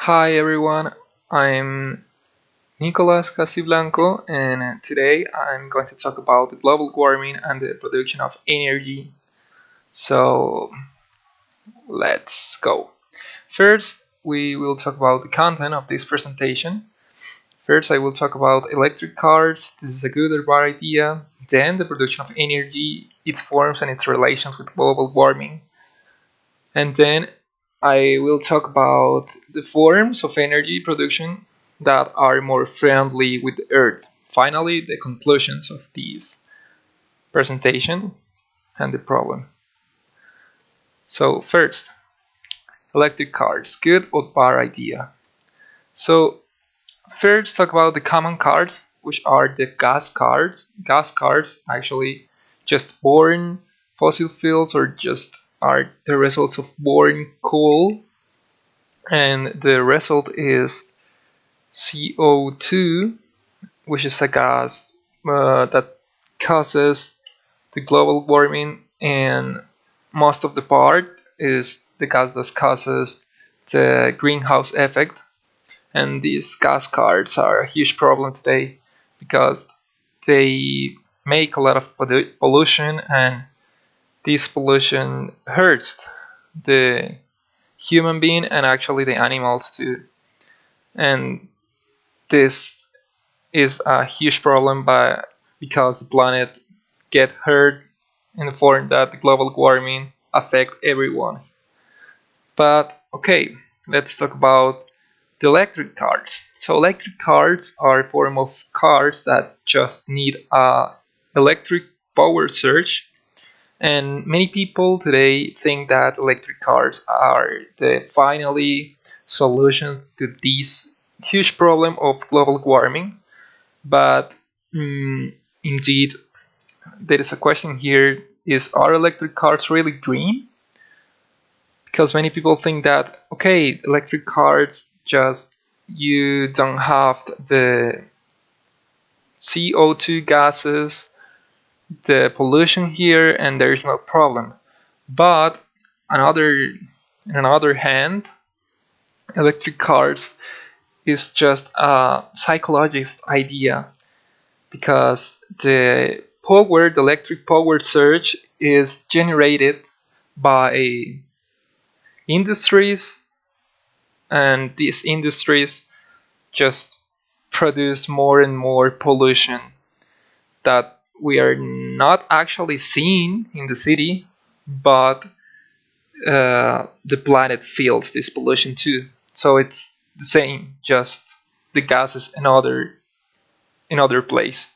Hi everyone, I'm Nicolas Castiblanco, and today I'm going to talk about the global warming and the production of energy. So let's go. First, we will talk about the content of this presentation. First, I will talk about electric cars. This is a good or bad idea. Then, the production of energy, its forms, and its relations with global warming. And then I will talk about the forms of energy production that are more friendly with the Earth. Finally, the conclusions of this presentation and the problem. So first, electric cars, good or bad idea? So first talk about the common cars, which are the gas cars. Gas cars actually just burn fossil fuels or just are the results of burning coal, and the result is CO2, which is a gas that causes the global warming, and most of the part is the gas that causes the greenhouse effect. And these gas cars are a huge problem today because they make a lot of pollution, and this pollution hurts the human being and actually the animals too. And this is a huge problem because the planet get hurt in the form that the global warming affect everyone. But okay, let's talk about the electric cars. So electric cars are a form of cars that just need a electric power surge, and many people today think that electric cars are the finally solution to this huge problem of global warming. But indeed, there is a question here: is are electric cars really green? Because many people think that okay, electric cars just you don't have the CO2 gases, the pollution here, and there is no problem. But another, on another hand, electric cars is just a psychologist idea because the electric power surge is generated by industries, and these industries just produce more and more pollution that we are not actually seeing in the city, but the planet feels this pollution too. So it's the same, just the gases in other place.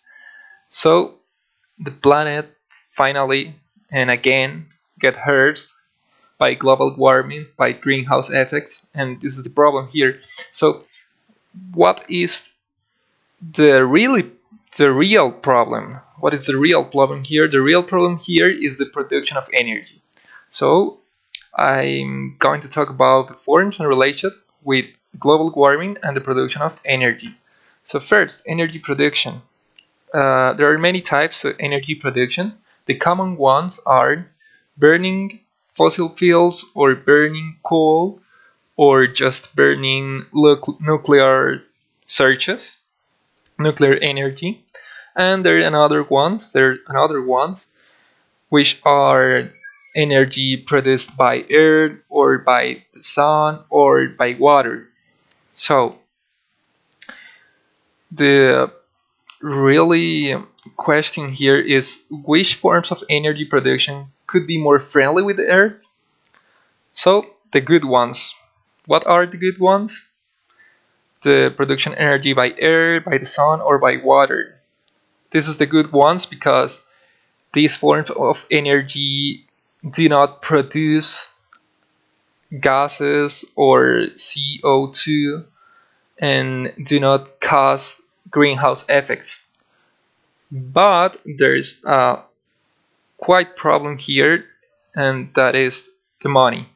So the planet finally and again get hurt by global warming, by greenhouse effects, and this is the problem here. So what is the real problem? What is the real problem here? The real problem here is the production of energy. So I'm going to talk about the forms and relation with global warming and the production of energy. So first, energy production. There are many types of energy production. The common ones are burning fossil fuels or burning coal or just burning nuclear sources, nuclear energy. And there are another ones which are energy produced by air or by the sun or by water. So the really question here is which forms of energy production could be more friendly with the earth? So the good ones. What are the good ones? The production energy by air, by the sun, or by water. This is the good ones because these forms of energy do not produce gases or CO2 and do not cause greenhouse effects. But there's a quite problem here, and that is the money.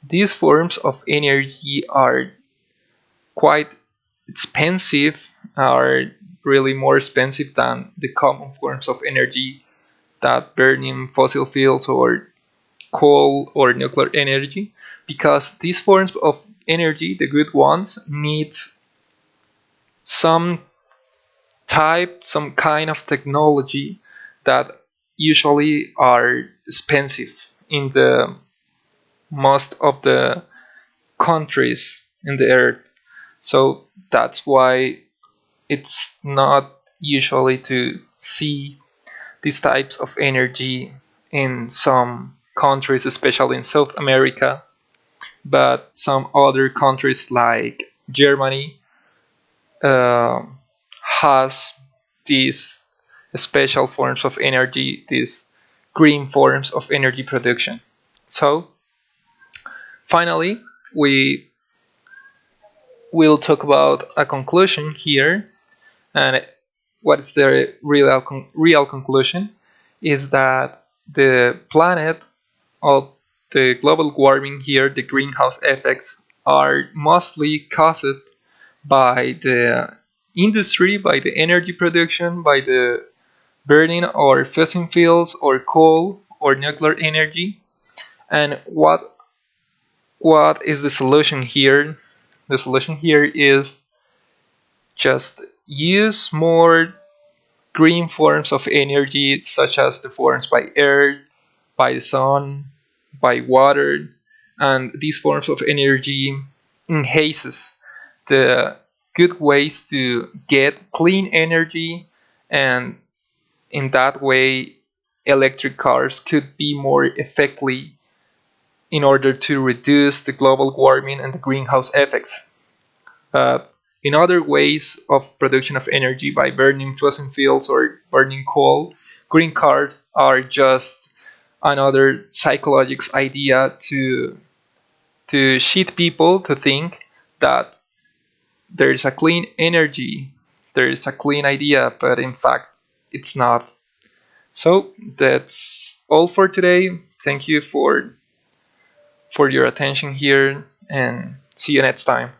These forms of energy are quite expensive, are really more expensive than the common forms of energy that burning fossil fuels or coal or nuclear energy, because these forms of energy, the good ones, needs some some kind of technology that usually are expensive in the most of the countries in the earth. So that's why it's not usually to see these types of energy in some countries, especially in South America, but some other countries like Germany uh, has these special forms of energy, these green forms of energy production. So finally, we will talk about a conclusion here, and what is the real conclusion is that the planet of the global warming here, the greenhouse effects, are mostly caused by the industry, by the energy production, by the burning or fossil fuels or coal or nuclear energy. And what is the solution here? The solution here is just use more green forms of energy, such as the forms by air, by the sun, by water, and these forms of energy enhances the good ways to get clean energy, and in that way electric cars could be more effectively in order to reduce the global warming and the greenhouse effects. But in other ways of production of energy by burning fossil fuels or burning coal, green cars are just another psychological idea to cheat people to think that there is a clean energy, there is a clean idea, but in fact it's not. So that's all for today. Thank you for your attention here, and see you next time.